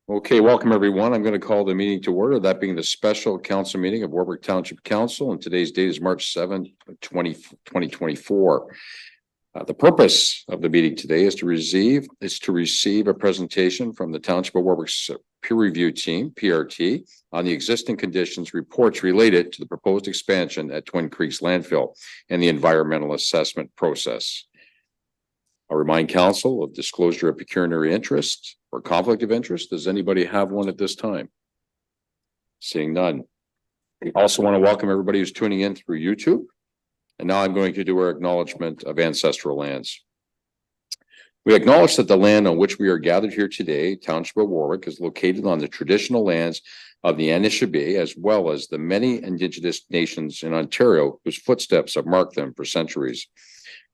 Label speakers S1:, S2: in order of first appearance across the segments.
S1: Okay, welcome everyone. I'm going to call the meeting to order, that being the special council meeting of Warwick Township Council, and today's date is March 7th, 2024. The purpose of the meeting today is to receive a presentation from the Township of Warwick's peer review team, PRT, on the existing conditions reports related to the proposed expansion at Twin Creeks Landfill and the environmental assessment process. I'll remind council of disclosure of pecuniary interest or conflict of interest. Does anybody have one at this time? Seeing none. We also want to welcome everybody who's tuning in through YouTube. And now I'm going to do our acknowledgement of ancestral lands. We acknowledge that the land on which we are gathered here today, Township of Warwick, is located on the traditional lands of the Anishinaabe, as well as the many Indigenous nations in Ontario whose footsteps have marked them for centuries.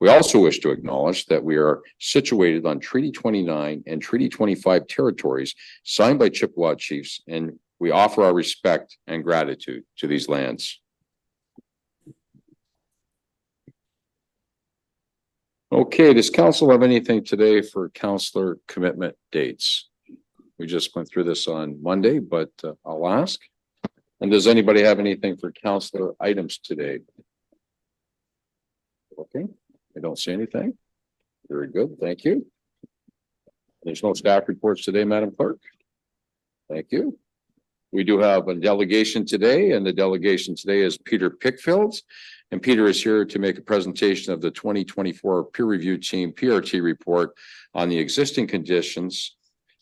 S1: We also wish to acknowledge that we are situated on Treaty 29 and Treaty 25 territories signed by Chippewa chiefs, and we offer our respect and gratitude to these lands. Okay, does council have anything today for councillor commitment dates? We just went through this on Monday, but I'll ask. And does anybody have anything for councillor items today? Okay, I don't see anything. Very good, thank you. There's no staff reports today, Madam Clerk. Thank you. We do have a delegation today, and the delegation today is Peter Pickfield. And Peter is here to make a presentation of the 2024 peer review team PRT report on the existing conditions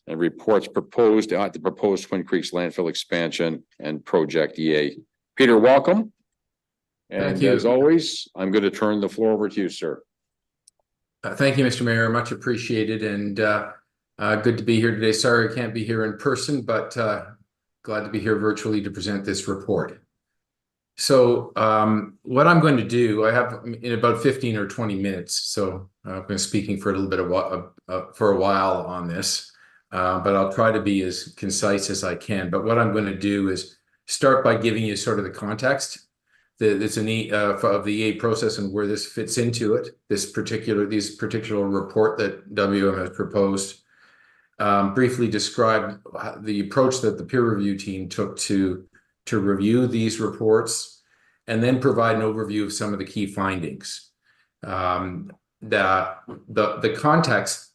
S1: and reports proposed at the proposed Twin Creeks landfill expansion and project EA. Peter, welcome. And
S2: thank you.
S1: As always, I'm going to turn the floor over to you, sir.
S2: Thank you, Mr. Mayor. Much appreciated, and good to be here today. Sorry I can't be here in person, but glad to be here virtually to present this report. So what I'm going to do, I have in about 15 or 20 minutes, so I've been speaking for a little bit for a while on this, but I'll try to be as concise as I can. But what I'm going to do is start by giving you sort of the context of the EA process and where this fits into it, this particular report that WM has proposed. Briefly describe the approach that the peer review team took to review these reports, and then provide an overview of some of the key findings. The context,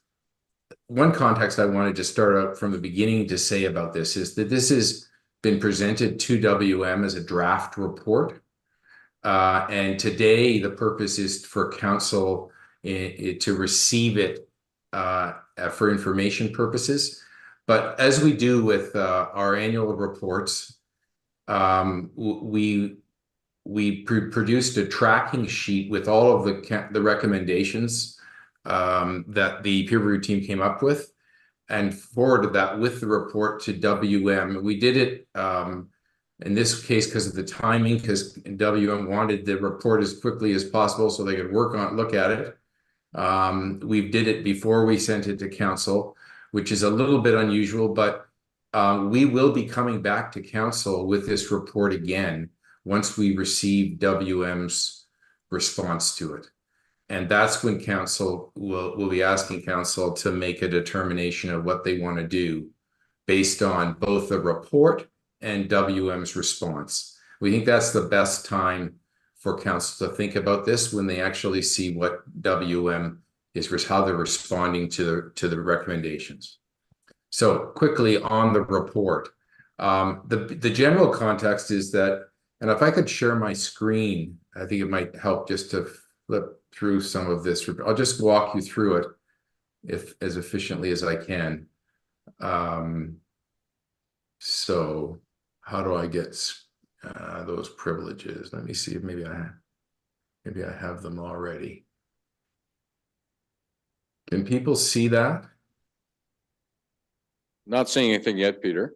S2: one context I wanted to start out from the beginning to say about this is that this has been presented to WM as a draft report. And today the purpose is for council to receive it for information purposes. But as we do with our annual reports, we produced a tracking sheet with all of the recommendations that the peer review team came up with, and forwarded that with the report to WM. We did it in this case because of the timing, because WM wanted the report as quickly as possible so they could look at it. We did it before we sent it to council, which is a little bit unusual, but we will be coming back to council with this report again once we receive WM's response to it. And that's when council will be asking council to make a determination of what they want to do based on both the report and WM's response. We think that's the best time for council to think about this, when they actually see what WM is, how they're responding to the recommendations. So quickly on the report, the general context is that, and if I could share my screen, I think it might help just to flip through some of this. I'll just walk you through it as efficiently as I can. So how do I get those privileges? Let me see if maybe I have them already. Can people see that?
S1: Not seeing anything yet, Peter.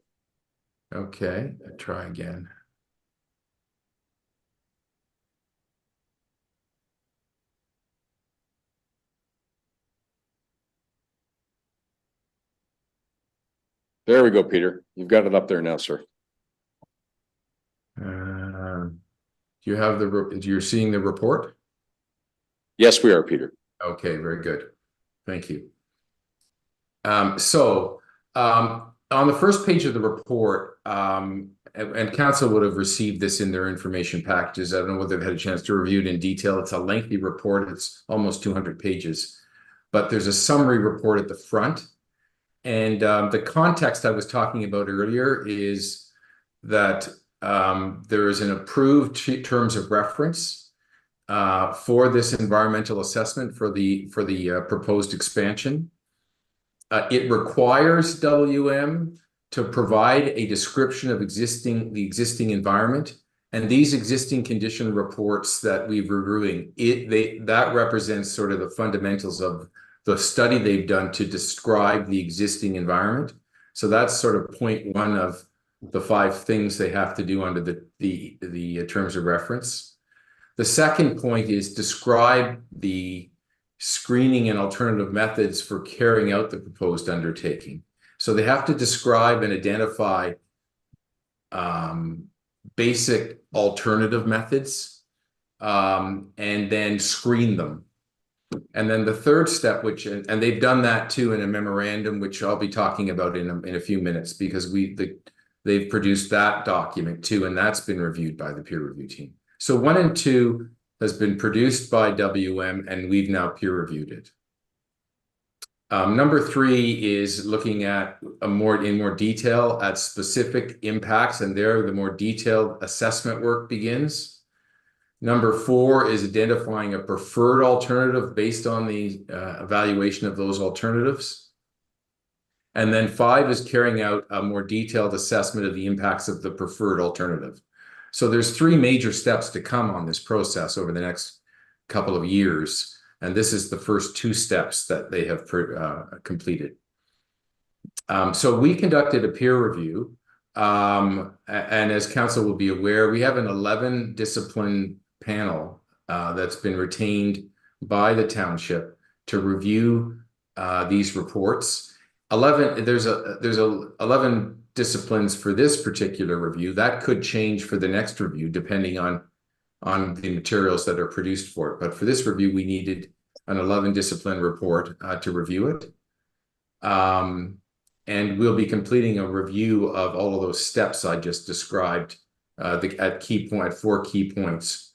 S2: Okay, I'll try again.
S1: There we go, Peter. You've got it up there now, sir.
S2: Do you have you're seeing the report?
S1: Yes, we are, Peter.
S2: Okay, very good. Thank you. On the first page of the report, and council would have received this in their information packages. I don't know whether they've had a chance to review it in detail. It's a lengthy report. It's almost 200 pages, but there's a summary report at the front. And the context I was talking about earlier is that there is an approved terms of reference for this environmental assessment for the proposed expansion. It requires WM to provide a description of the existing environment, and these existing condition reports that we're reviewing, that represents sort of the fundamentals of the study they've done to describe the existing environment. So that's sort of point one of the 5 things they have to do under the terms of reference. The second point is describe the screening and alternative methods for carrying out the proposed undertaking. So they have to describe and identify basic alternative methods and then screen them. And then the third step, and they've done that too in a memorandum, which I'll be talking about in a few minutes, because they've produced that document too, and that's been reviewed by the peer review team. So 1 and 2 has been produced by WM, and we've now peer reviewed it. Number 3 is looking at in more detail at specific impacts, and there the more detailed assessment work begins. Number 4 is identifying a preferred alternative based on the evaluation of those alternatives. And then 5 is carrying out a more detailed assessment of the impacts of the preferred alternative. So there's 3 major steps to come on this process over the next couple of years. And this is the first 2 steps that they have completed. So we conducted a peer review. And as council will be aware, we have an 11 discipline panel that's been retained by the township to review these reports. There's 11 disciplines for this particular review. That could change for the next review depending on the materials that are produced for it. But for this review, we needed an 11 discipline report to review it. And we'll be completing a review of all of those steps I just described at 4 key points.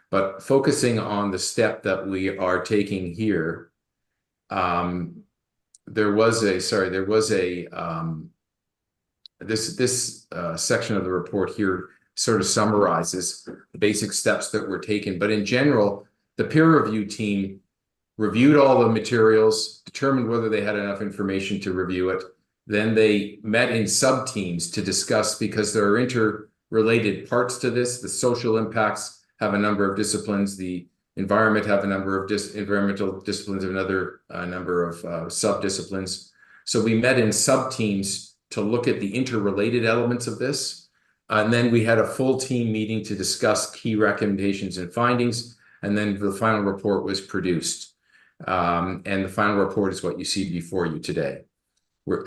S2: But focusing on the step that we are taking here, this section of the report here sort of summarizes the basic steps that were taken. But in general, the peer review team reviewed all the materials, determined whether they had enough information to review it. Then they met in sub-teams to discuss, because there are interrelated parts to this. The social impacts have a number of disciplines. The environment have a number of environmental disciplines, another number of sub-disciplines. So we met in sub-teams to look at the interrelated elements of this. And then we had a full team meeting to discuss key recommendations and findings. And then the final report was produced. And the final report is what you see before you today.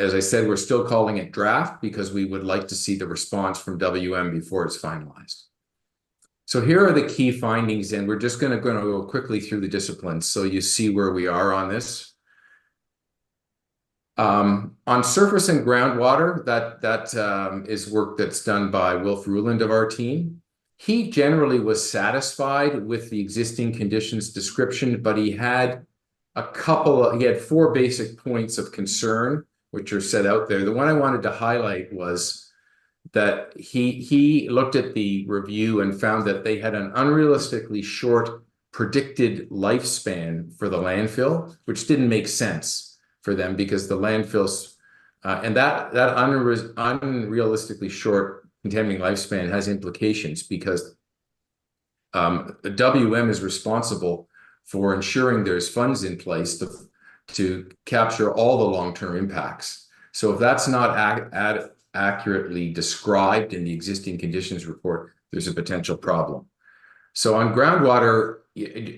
S2: As I said, we're still calling it draft because we would like to see the response from WM before it's finalized. So here are the key findings, and we're just going to go quickly through the disciplines so you see where we are on this. On surface and groundwater, that is work that's done by Wilf Ruland of our team. He generally was satisfied with the existing conditions description, but he had 4 basic points of concern, which are set out there. The one I wanted to highlight was that he looked at the review and found that they had an unrealistically short predicted lifespan for the landfill, which didn't make sense for them because the landfills and that unrealistically short contaminating lifespan has implications because the WM is responsible for ensuring there's funds in place to capture all the long-term impacts. So if that's not accurately described in the existing conditions report, there's a potential problem. So on groundwater,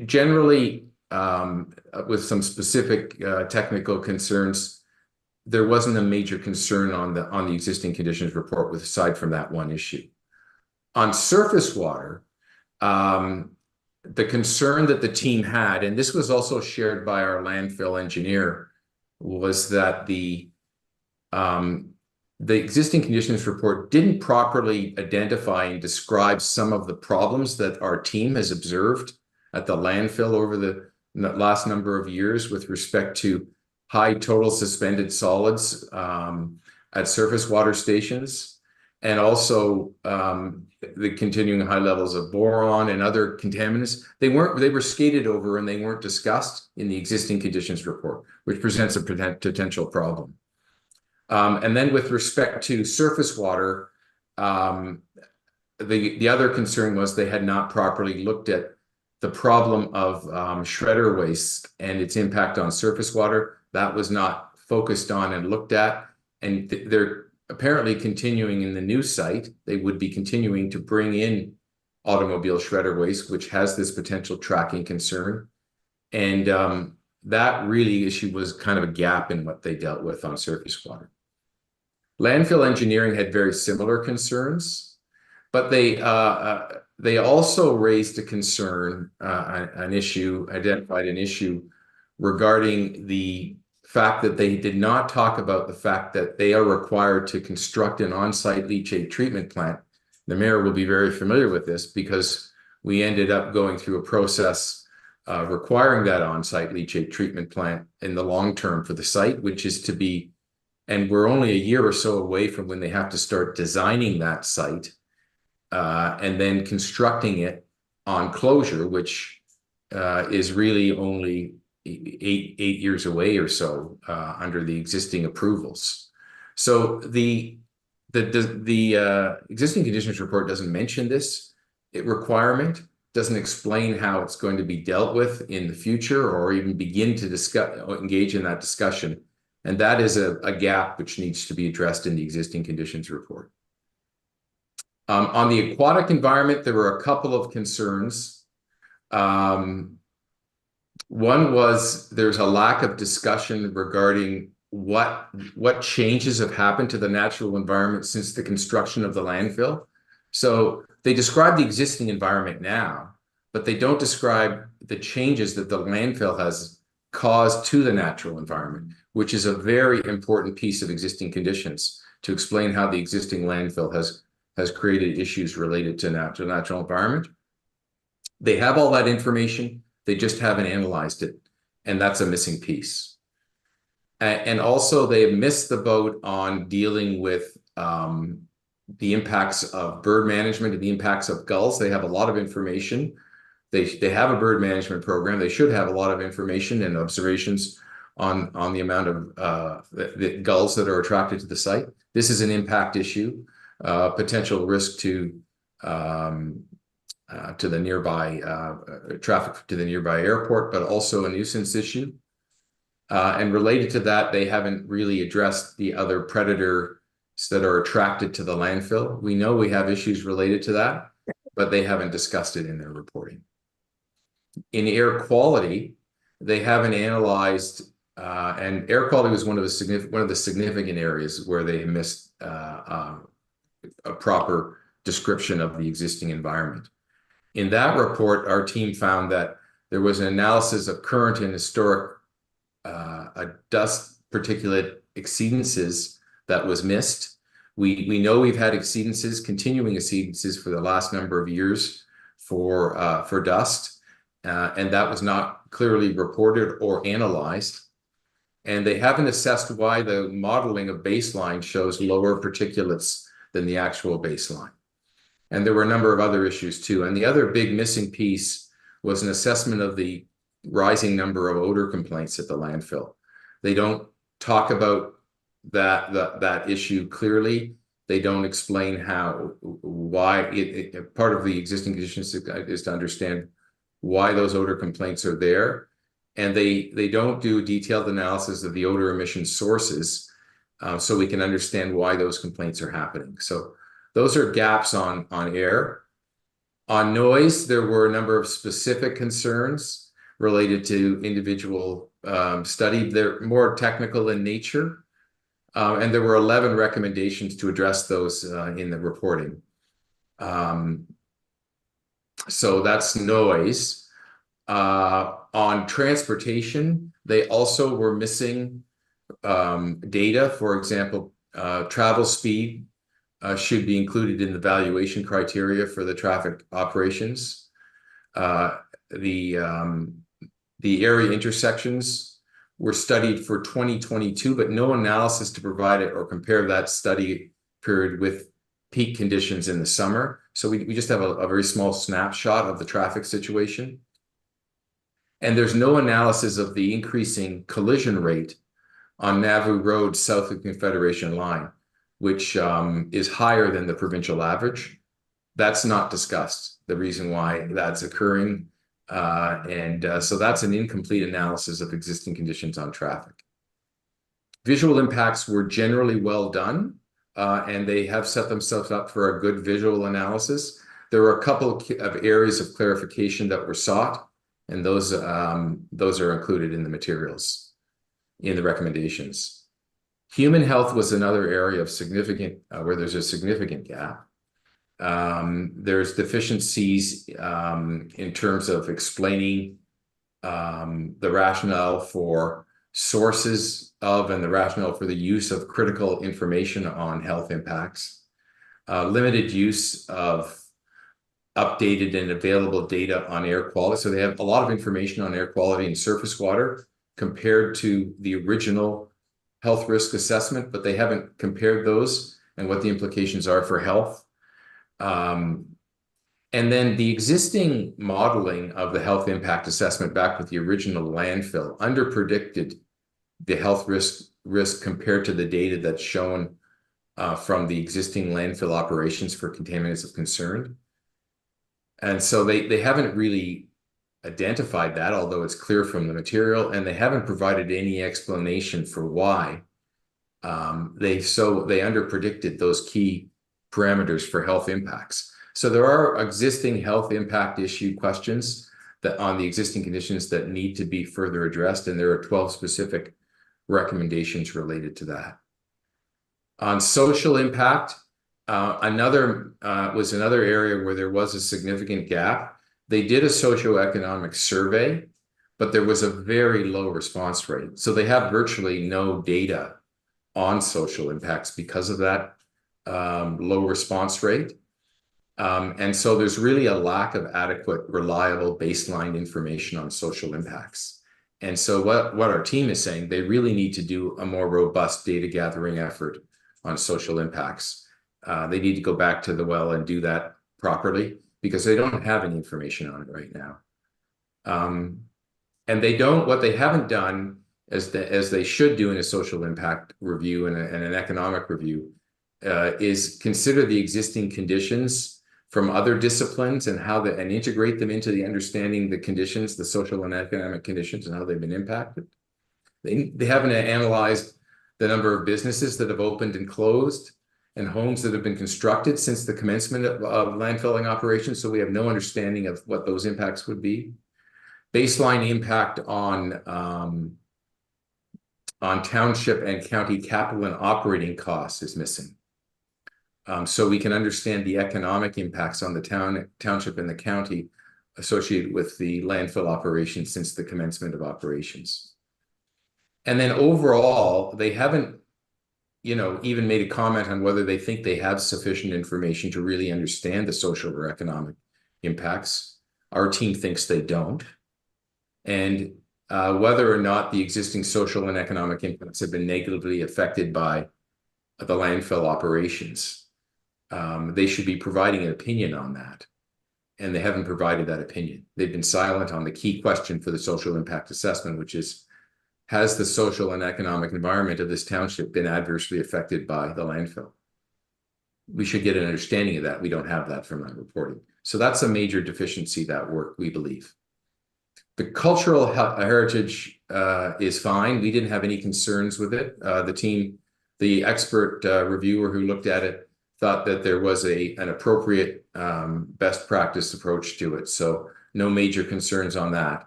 S2: generally with some specific technical concerns, there wasn't a major concern on the existing conditions report with aside from that one issue. On surface water, the concern that the team had, and this was also shared by our landfill engineer, was that the existing conditions report didn't properly identify and describe some of the problems that our team has observed at the landfill over the last number of years with respect to high total suspended solids at surface water stations, and also the continuing high levels of boron and other contaminants. They were skated over and they weren't discussed in the existing conditions report, which presents a potential problem. And then with respect to surface water, the other concern was they had not properly looked at the problem of shredder waste and its impact on surface water. That was not focused on and looked at. And they're apparently continuing in the new site. They would be continuing to bring in automobile shredder waste, which has this potential tracking concern. And that really issue was kind of a gap in what they dealt with on surface water. Landfill engineering had very similar concerns, but they also raised a concern, identified an issue regarding the fact that they did not talk about the fact that they are required to construct an on-site leachate treatment plant. The mayor will be very familiar with this because we ended up going through a process requiring that on-site leachate treatment plant in the long term for the site, which is to be, and we're only a year or so away from when they have to start designing that site and then constructing it on closure, which is really only eight years away or so under the existing approvals. So the existing conditions report doesn't mention this requirement, doesn't explain how it's going to be dealt with in the future or even begin to engage in that discussion. And that is a gap which needs to be addressed in the existing conditions report. On the aquatic environment, there were a couple of concerns. One was there's a lack of discussion regarding what changes have happened to the natural environment since the construction of the landfill. So they describe the existing environment now, but they don't describe the changes that the landfill has caused to the natural environment, which is a very important piece of existing conditions to explain how the existing landfill has created issues related to natural environment. They have all that information. They just haven't analyzed it, and that's a missing piece. And also, they have missed the boat on dealing with the impacts of bird management and the impacts of gulls. They have a lot of information. They have a bird management program. They should have a lot of information and observations on the amount of the gulls that are attracted to the site. This is an impact issue, potential risk to the nearby traffic to the nearby airport, but also a nuisance issue. And related to that, they haven't really addressed the other predators that are attracted to the landfill. We know we have issues related to that, but they haven't discussed it in their reporting. In air quality, they haven't analyzed, and air quality was one of the significant areas where they missed a proper description of the existing environment. In that report, our team found that there was an analysis of current and historic dust particulate exceedances that was missed. We know we've had exceedances, continuing exceedances for the last number of years for dust, and that was not clearly reported or analyzed. And they haven't assessed why the modeling of baseline shows lower particulates than the actual baseline. And there were a number of other issues too. And the other big missing piece was an assessment of the rising number of odor complaints at the landfill. They don't talk about that issue clearly. They don't explain why part of the existing conditions is to understand why those odor complaints are there. And they don't do a detailed analysis of the odor emission sources so we can understand why those complaints are happening. So those are gaps on air. On noise, there were a number of specific concerns related to individual study. They're more technical in nature. And there were 11 recommendations to address those in the reporting. So that's noise. On transportation, they also were missing data. For example, travel speed should be included in the valuation criteria for the traffic operations. The area intersections were studied for 2022, but no analysis to provide it or compare that study period with peak conditions in the summer. So we just have a very small snapshot of the traffic situation. And there's no analysis of the increasing collision rate on Nauvoo Road south of Confederation Line, which is higher than the provincial average. That's not discussed, the reason why that's occurring. So that's an incomplete analysis of existing conditions on traffic. Visual impacts were generally well done, and they have set themselves up for a good visual analysis. There were a couple of areas of clarification that were sought, and those are included in the materials, in the recommendations. Human health was another area of significant, where there's a significant gap. There's deficiencies in terms of explaining the rationale for sources of and the rationale for the use of critical information on health impacts, limited use of updated and available data on air quality. So they have a lot of information on air quality and surface water compared to the original health risk assessment, but they haven't compared those and what the implications are for health. And then the existing modeling of the health impact assessment back with the original landfill underpredicted the health risk compared to the data that's shown from the existing landfill operations for contaminants of concern. And so they haven't really identified that, although it's clear from the material, and they haven't provided any explanation for why they underpredicted those key parameters for health impacts. So there are existing health impact issue questions that on the existing conditions that need to be further addressed, and there are 12 specific recommendations related to that. On social impact, another area where there was a significant gap. They did a socioeconomic survey, but there was a very low response rate. So they have virtually no data on social impacts because of that low response rate. And so there's really a lack of adequate, reliable baseline information on social impacts. And so what our team is saying, they really need to do a more robust data gathering effort on social impacts. They need to go back to the well and do that properly because they don't have any information on it right now. And what they haven't done as they should do in a social impact review and an economic review is consider the existing conditions from other disciplines and and integrate them into the understanding the conditions, the social and economic conditions, and how they've been impacted. They haven't analyzed the number of businesses that have opened and closed and homes that have been constructed since the commencement of landfilling operations. So we have no understanding of what those impacts would be. Baseline impact on township and county capital and operating costs is missing. So we can understand the economic impacts on the township and the county associated with the landfill operation since the commencement of operations. And then overall, they haven't, even made a comment on whether they think they have sufficient information to really understand the social or economic impacts. Our team thinks they don't. And whether or not the existing social and economic impacts have been negatively affected by the landfill operations. They should be providing an opinion on that. And they haven't provided that opinion. They've been silent on the key question for the social impact assessment, which is, has the social and economic environment of this township been adversely affected by the landfill? We should get an understanding of that. We don't have that from that reporting. So that's a major deficiency, that work, we believe. The cultural heritage is fine. We didn't have any concerns with it. The expert reviewer who looked at it thought that there was an appropriate best practice approach to it. So no major concerns on that.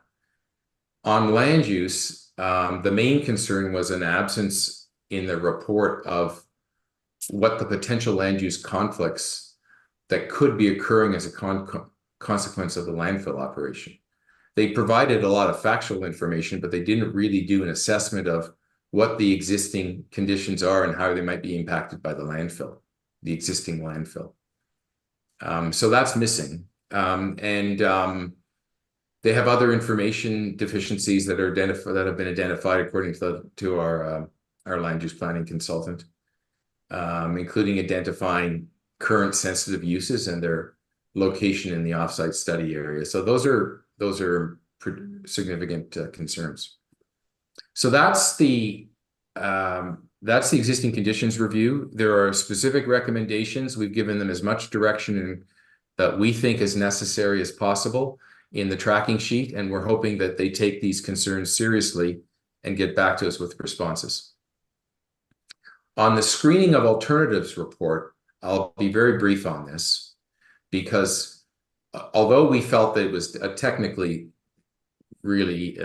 S2: On land use, the main concern was an absence in the report of what the potential land use conflicts that could be occurring as a consequence of the landfill operation. They provided a lot of factual information, but they didn't really do an assessment of what the existing conditions are and how they might be impacted by the landfill, the existing landfill. So that's missing. They have other information deficiencies that are have been identified according to our land use planning consultant, including identifying current sensitive uses and their location in the offsite study area. So those are significant concerns. So that's the existing conditions review. There are specific recommendations. We've given them as much direction that we think is necessary as possible in the tracking sheet, and we're hoping that they take these concerns seriously and get back to us with responses. On the screening of alternatives report, I'll be very brief on this, because although we felt that it was technically really,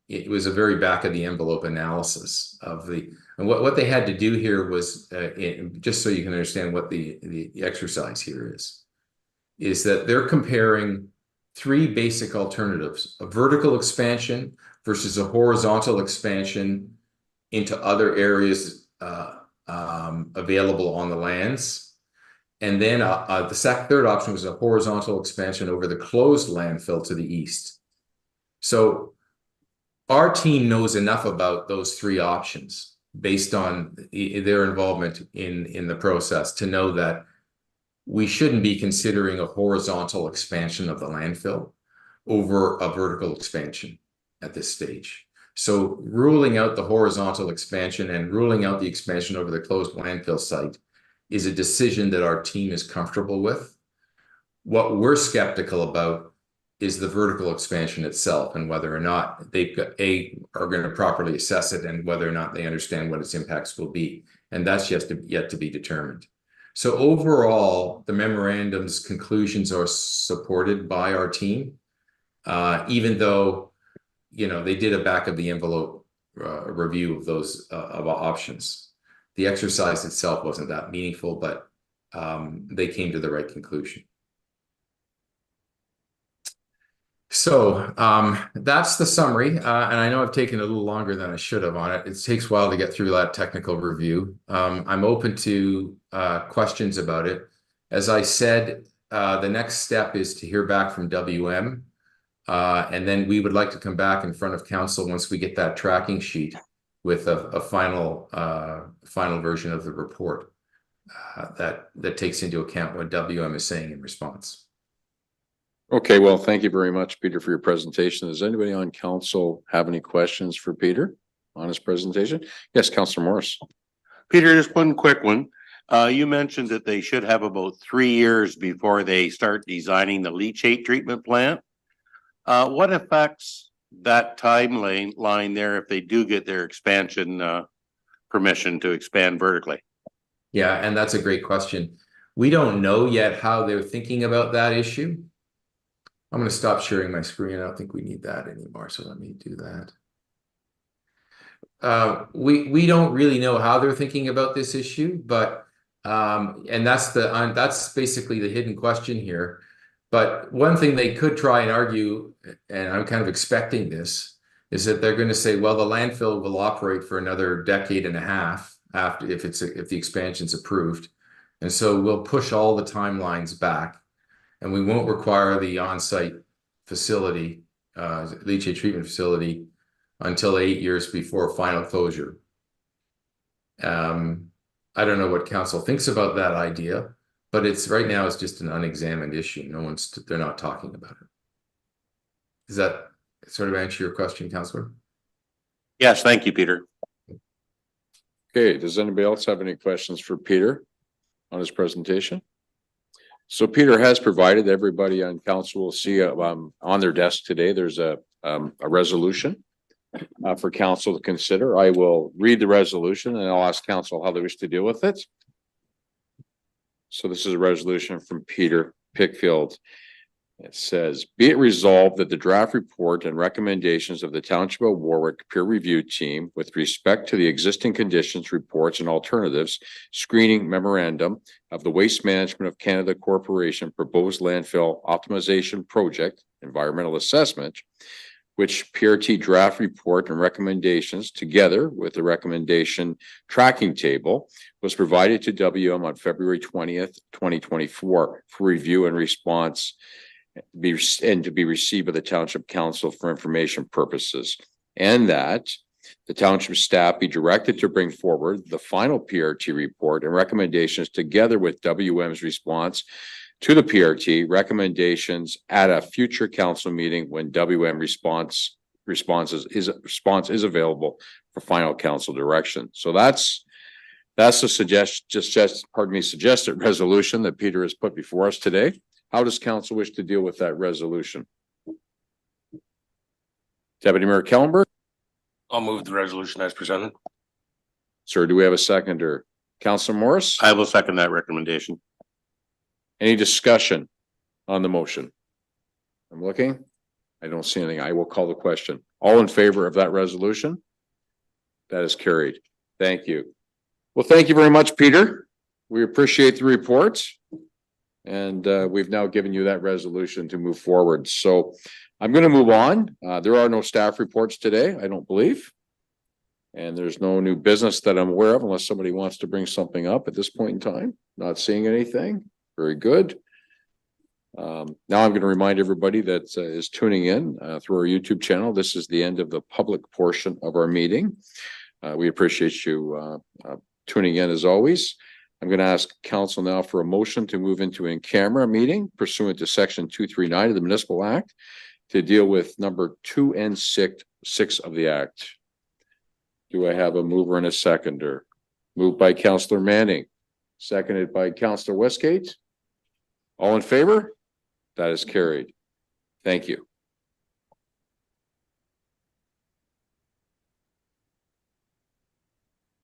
S2: it was a very back of the envelope analysis of and what they had to do here was, just so you can understand what the exercise here is that they're comparing three basic alternatives: a vertical expansion versus a horizontal expansion into other areas available on the lands. And then the third option was a horizontal expansion over the closed landfill to the east. So our team knows enough about those three options based on their involvement in the process to know that we shouldn't be considering a horizontal expansion of the landfill over a vertical expansion at this stage. So ruling out the horizontal expansion and ruling out the expansion over the closed landfill site is a decision that our team is comfortable with. What we're skeptical about is the vertical expansion itself, and whether or not are going to properly assess it, and whether or not they understand what its impacts will be. And that's yet to be determined. So overall, the memorandum's conclusions are supported by our team, even though, they did a back of the envelope review of those of options. The exercise itself wasn't that meaningful, but they came to the right conclusion. So that's the summary, and I know I've taken a little longer than I should have on it. It takes a while to get through that technical review. I'm open to questions about it. As I said, the next step is to hear back from WM, and then we would like to come back in front of council once we get that tracking sheet with a final version of the report that takes into account what WM is saying in response.
S1: Okay, well, thank you very much, Peter, for your presentation. Does anybody on council have any questions for Peter on his presentation? Yes, Councillor Morris.
S3: Peter, just one quick one. You mentioned that they should have about 3 years before they start designing the leachate treatment plant. What affects that timeline there if they do get their expansion permission to expand vertically?
S2: Yeah, and that's a great question. We don't know yet how they're thinking about that issue. I'm going to stop sharing my screen. I don't think we need that anymore, so let me do that. We don't really know how they're thinking about this issue, but and that's basically the hidden question here. But one thing they could try and argue, and I'm kind of expecting this, is that they're going to say, well, the landfill will operate for another decade and a half after if the expansion's approved, and so we'll push all the timelines back. And we won't require the on-site facility, leachate treatment facility, until 8 years before final closure. I don't know what council thinks about that idea, but right now it's just an unexamined issue. They're not talking about it. Does that sort of answer your question, Councillor?
S3: Yes, thank you, Peter.
S1: Okay, does anybody else have any questions for Peter on his presentation? So Peter has provided, everybody on council will see on their desk today, there's a resolution for council to consider. I will read the resolution and I'll ask council how they wish to deal with it. So this is a resolution from Peter Pickfield. It says, be it resolved that the draft report and recommendations of the Township of Warwick Peer Review Team with respect to the existing conditions, reports, and alternatives screening memorandum of the Waste Management of Canada Corporation proposed landfill optimization project environmental assessment, which PRT draft report and recommendations together with the recommendation tracking table was provided to WM on February 20th, 2024 for review and response and to be received by the Township Council for information purposes, and that the township staff be directed to bring forward the final PRT report and recommendations together with WM's response to the PRT recommendations at a future council meeting when WM response is available for final council direction. So that's the suggested resolution that Peter has put before us today. How does council wish to deal with that resolution? Deputy Mayor Kellenberg?
S4: I'll move the resolution as presented.
S1: Sir, do we have a seconder? Councilor Morris?
S3: I will second that recommendation.
S1: Any discussion on the motion? I'm looking. I don't see anything. I will call the question. All in favor of that resolution? That is carried. Thank you. Well, thank you very much, Peter. We appreciate the report. And we've now given you that resolution to move forward. So I'm going to move on. There are no staff reports today, I don't believe. And there's no new business that I'm aware of unless somebody wants to bring something up at this point in time. Not seeing anything. Very good. Now I'm going to remind everybody that is tuning in through our YouTube channel. This is the end of the public portion of our meeting. We appreciate you tuning in as always. I'm going to ask council now for a motion to move into in camera meeting pursuant to section 239 of the Municipal Act to deal with number 2 and 6 of the act. Do I have a mover and a seconder? Moved by Councillor Manning, seconded by Councillor Westgate. All in favor? That is carried. Thank you.